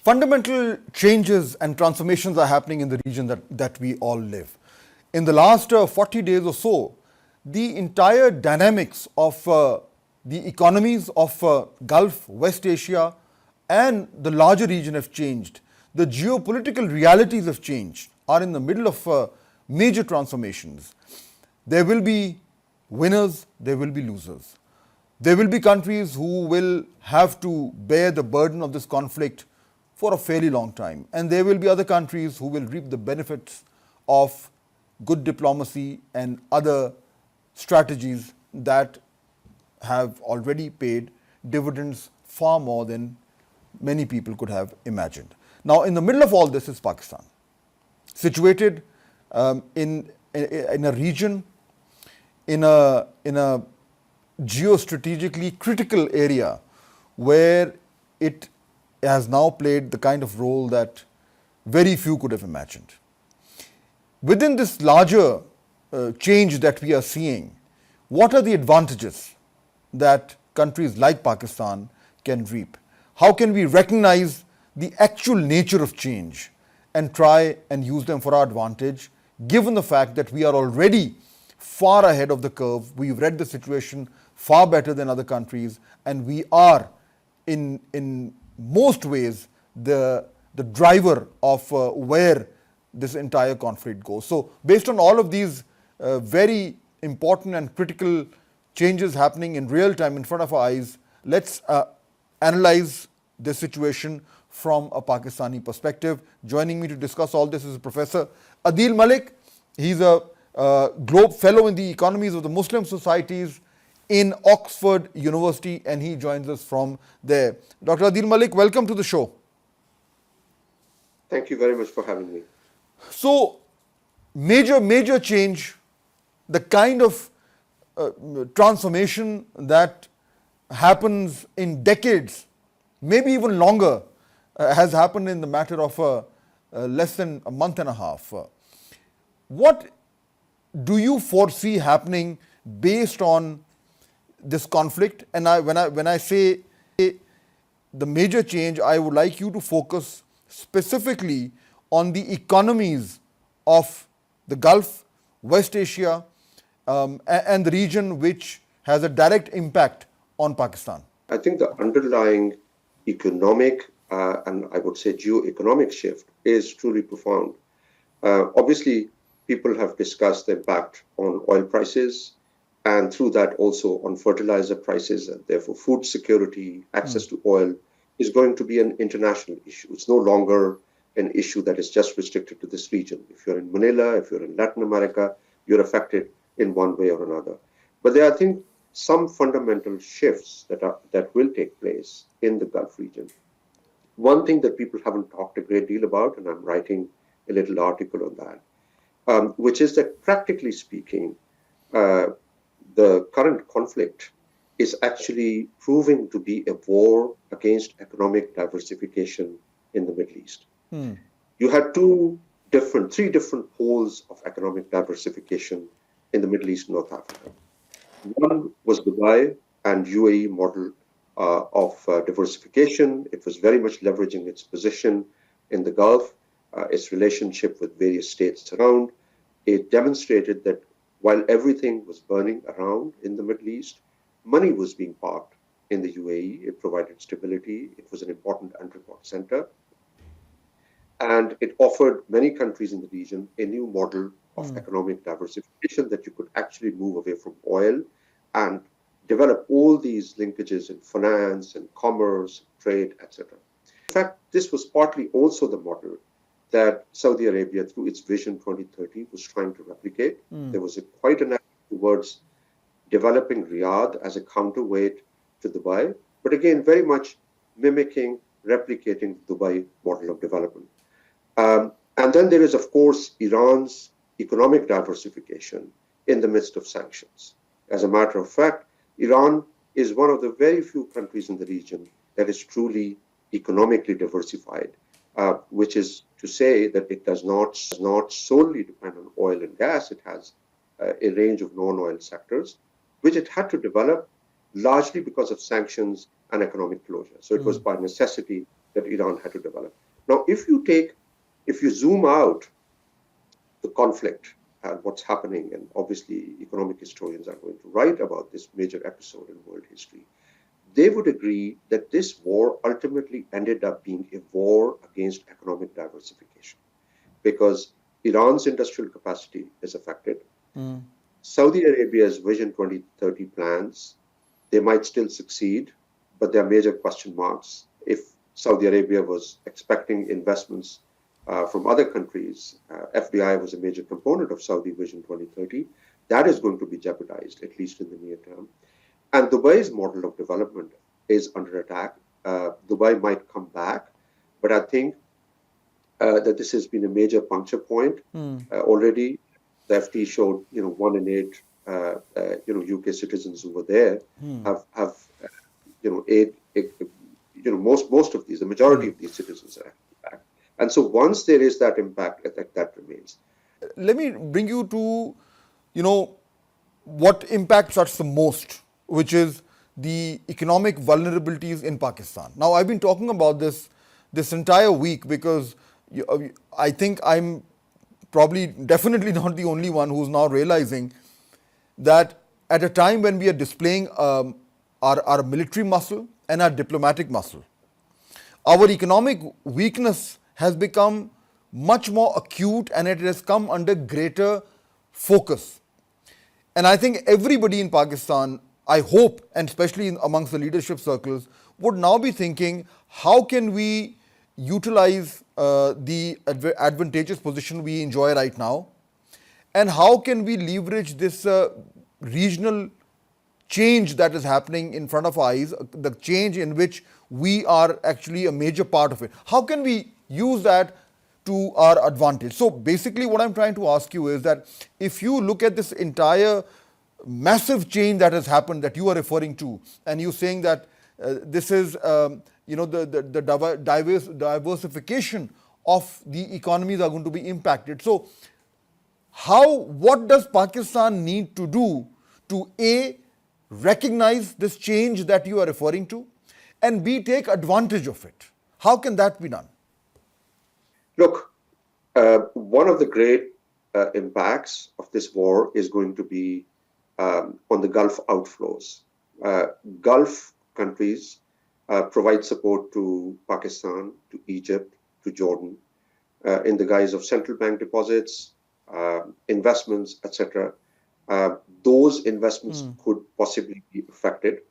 Fundamental changes and transformations are happening in the region that we all live. In the last 40 days or so, the entire dynamics of the economies of Gulf, West Asia, and the larger region have changed. The geopolitical realities have changed, are in the middle of major transformations. There will be winners, there will be losers. There will be countries who will have to bear the burden of this conflict for a fairly long time. And there will be other countries who will reap the benefits of good diplomacy and other strategies that have already paid dividends far more than many people could have imagined. Now, in the middle of all this is Pakistan, situated in a region, in a geostrategically critical area where it has now played the kind of role that very few could have imagined. Within this larger change that we are seeing, what are the advantages that countries like Pakistan can reap? How can we recognize the actual nature of change and try and use them for our advantage, given the fact that we are already far ahead of the curve? We've read the situation far better than other countries, and we are in most ways the driver of where this entire conflict goes. So based on all of these very important and critical changes happening in real time in front of our eyes, let's analyze the situation from a Pakistani perspective. Joining me to discuss all this is Professor Adil Malik. He's a Globe Fellow in the Economies of the Muslim Societies in Oxford University, and he joins us from there. Dr. Adil Malik, welcome to the show. Thank you very much for having me. So, major change, the kind of transformation that happens in decades, maybe even longer, has happened in the matter of less than a month and a half. What do you foresee happening based on this conflict? And when I say the major change, I would like you to focus specifically on the economies of the Gulf, West Asia, and the region which has a direct impact on Pakistan. I think the underlying economic and I would say geo-economic shift is truly profound. Obviously, people have discussed the impact on oil prices, and through that also on fertilizer prices, and therefore food security, access to oil is going to be an international issue. It's no longer an issue that is just restricted to this region. If you're in Manila, if you're in Latin America, you're affected in one way or another. But there are, I think, some fundamental shifts that will take place in the Gulf region. One thing that people haven't talked a great deal about, and I'm writing a little article on that, which is that practically speaking, the current conflict is actually proving to be a war against economic diversification in the Middle East. You had three different poles of economic diversification in the Middle East and North Africa. One was Dubai and UAE model of diversification. It was very much leveraging its position in the Gulf, its relationship with various states around. It demonstrated that while everything was burning around in the Middle East, money was being parked in the UAE. It provided stability. It was an important entrepot center. And it offered many countries in the region a new model of economic diversification, that you could actually move away from oil and develop all these linkages in finance and commerce, trade, etc. In fact, this was partly also the model that Saudi Arabia, through its Vision 2030, was trying to replicate. There was quite an effort towards developing Riyadh as a counterweight to Dubai, but again, very much mimicking, replicating the Dubai model of development. And then there is, of course, Iran's economic diversification in the midst of sanctions. As a matter of fact, Iran is one of the very few countries in the region that is truly economically diversified, which is to say that it does not solely depend on oil and gas. It has a range of non-oil sectors, which it had to develop largely because of sanctions and economic closure. So it was by necessity that Iran had to develop. Now, if you zoom out the conflict and what's happening, and obviously economic historians are going to write about this major episode in world history, they would agree that this war ultimately ended up being a war against economic diversification because Iran's industrial capacity is affected. Saudi Arabia's Vision 2030 plans, they might still succeed, but there are major question marks. If Saudi Arabia was expecting investments from other countries, FDI was a major component of Saudi Vision 2030, that is going to be jeopardized, at least in the near term. And Dubai's model of development is under attack. Dubai might come back, but I think that this has been a major puncture point already. The FT showed, 1 in 8, UK citizens who were there have most of these, the majority of these citizens are back. And so once there is that impact, that remains. Let me bring you to, what impacts us the most, which is the economic vulnerabilities in Pakistan. Now, I've been talking about this entire week because I think I'm definitely not the only one who's now realizing that at a time when we are displaying our military muscle and our diplomatic muscle, our economic weakness has become much more acute and it has come under greater focus. And I think everybody in Pakistan, I hope, and especially amongst the leadership circles, would now be thinking, how can we utilize the advantageous position we enjoy right now? And how can we leverage this regional change that is happening in front of our eyes, the change in which we are actually a major part of it? How can we use that to our advantage? So basically what I'm trying to ask you is that if you look at this entire massive change that has happened that you are referring to, and you're saying that this is the diversification of the economies are going to be impacted. So what does Pakistan need to do to A, recognize this change that you are referring to, and B, take advantage of it? How can that be done? Look, one of the great impacts of this war is going to be on the Gulf outflows. Gulf countries provide support to Pakistan, to Egypt, to Jordan, in the guise of central bank deposits, investments, etc. Those investments could possibly be affected.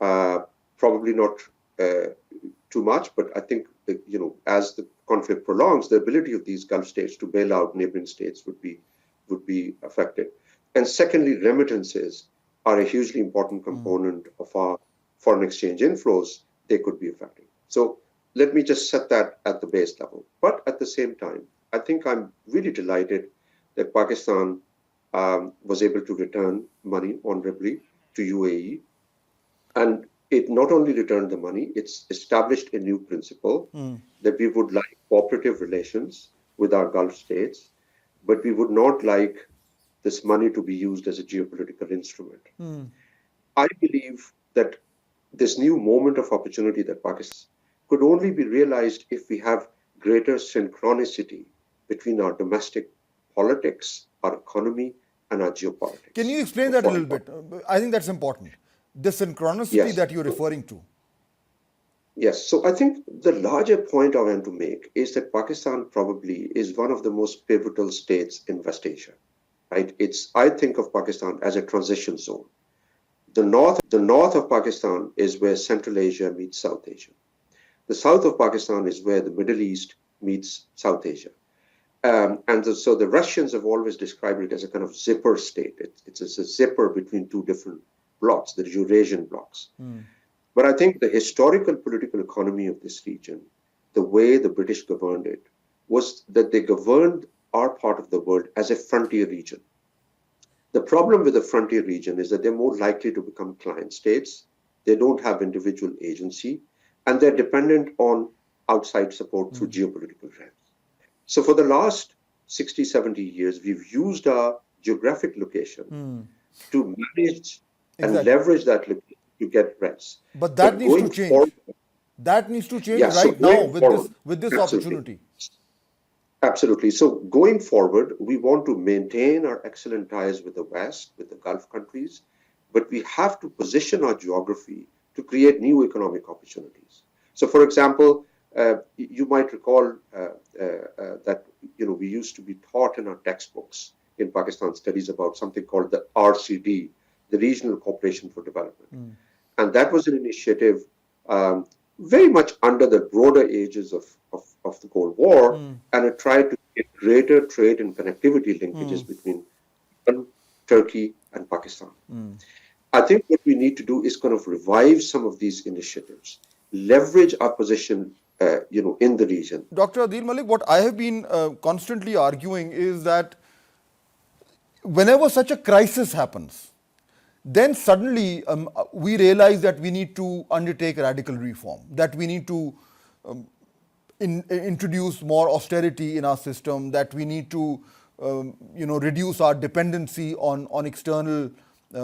Probably not too much, but I think that, as the conflict prolongs, the ability of these Gulf states to bail out neighboring states would be affected. And secondly, remittances are a hugely important component of our foreign exchange inflows. They could be affected. So let me just set that at the base level. But at the same time, I think I'm really delighted that Pakistan was able to return money honorably to UAE. And it not only returned the money, it's established a new principle that we would like cooperative relations with our Gulf states, but we would not like this money to be used as a geopolitical instrument. I believe that this new moment of opportunity that Pakistan could only be realized if we have greater synchronicity between our domestic politics, our economy, and our geopolitics. Can you explain that a little bit? I think that's important. The synchronicity that you're referring to. Yes. So I think the larger point I want to make is that Pakistan probably is one of the most pivotal states in West Asia. Right? I think of Pakistan as a transition zone. The north of Pakistan is where Central Asia meets South Asia. The south of Pakistan is where the Middle East meets South Asia. So the Russians have always described it as a kind of zipper state. It's a zipper between two different blocks, the Eurasian blocks. But I think the historical political economy of this region, the way the British governed it, was that they governed our part of the world as a frontier region. The problem with the frontier region is that they're more likely to become client states. They don't have individual agency, and they're dependent on outside support through geopolitical realms. So for the last 60, 70 years, we've used our geographic location to manage and leverage that location to get rents. But that needs to change. That needs to change Yeah, so right now going forward, with this absolutely. opportunity. Absolutely. So going forward, we want to maintain our excellent ties with the West, with the Gulf countries, but we have to position our geography to create new economic opportunities. So, for example, you might recall that we used to be taught in our textbooks in Pakistan studies about something called the RCD, the Regional Cooperation for Development. And that was an initiative um, very much under the broader ages of the Cold War, and it tried to get greater trade and connectivity linkages between Iran, Turkey, and Pakistan. I think what we need to do is kind of revive some of these initiatives, leverage our position, in the region. Dr. Adil Malik, what I have been constantly arguing is that whenever such a crisis happens, then suddenly we realize that we need to undertake radical reform, that we need to introduce more austerity in our system, that we need to reduce our dependency on external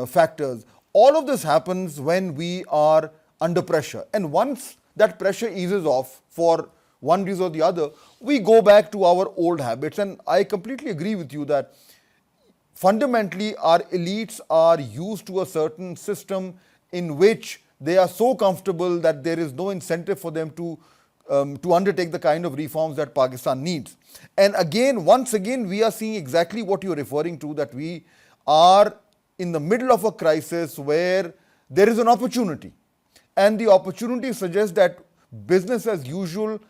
factors. All of this happens when we are under pressure. And once that pressure eases off for one reason or the other, we go back to our old habits. And I completely agree with you that fundamentally our elites are used to a certain system in which they are so comfortable that there is no incentive for them to undertake the kind of reforms that Pakistan needs. And again, once again, we are seeing exactly what you're referring to, that we are in the middle of a crisis where there is an opportunity. And the opportunity suggests that business as usual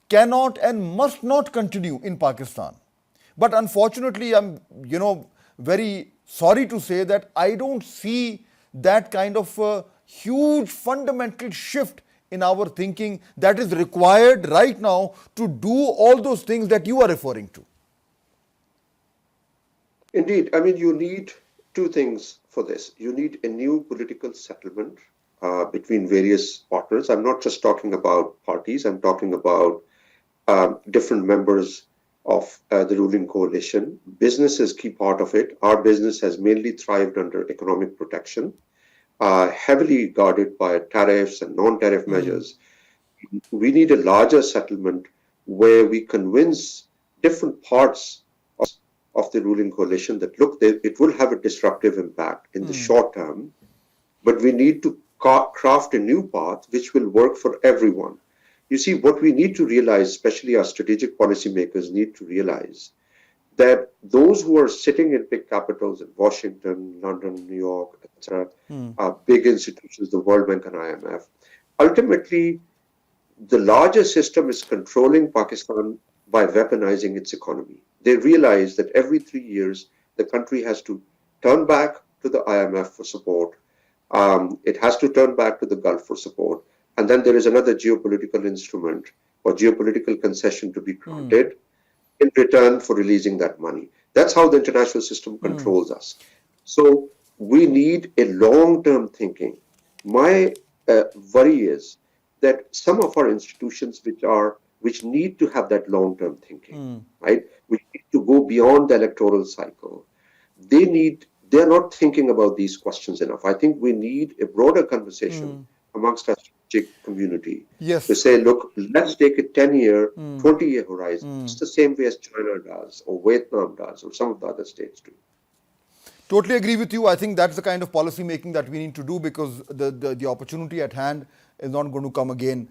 cannot and must not continue in Pakistan. But unfortunately, I'm very sorry to say that I don't see that kind of huge fundamental shift in our thinking that is required right now to do all those things that you are referring to. Indeed, I mean, you need two things for this. You need a new political settlement between various partners. I'm not just talking about parties, I'm talking about different members of the ruling coalition. Business is key part of it. Our business has mainly thrived under economic protection, heavily guarded by tariffs and non-tariff measures. We need a larger settlement where we convince different parts of the ruling coalition that, look, it will have a disruptive impact in the short term, but we need to craft a new path which will work for everyone. You see, what we need to realize, especially our strategic policymakers need to realize, that those who are sitting in big capitals in Washington, London, New York, etc., big institutions, the World Bank and IMF, ultimately, the larger system is controlling Pakistan by weaponizing its economy. They realize that every 3 years, the country has to turn back to the IMF for support. It has to turn back to the Gulf for support. And then there is another geopolitical instrument or geopolitical concession to be granted in return for releasing that money. That's how the international system controls us. So we need a long-term thinking. My worry is that some of our institutions which need to have that long-term thinking, right? We need to go beyond the electoral cycle. They're not thinking about these questions enough. I think we need a broader conversation amongst our strategic community to say, look, let's take a 10-year, 20-year horizon. It's the same way as China does, or Vietnam does, or some of the other states do. Totally agree with you. I think that's the kind of policy making that we need to do, because the opportunity at hand is not going to come again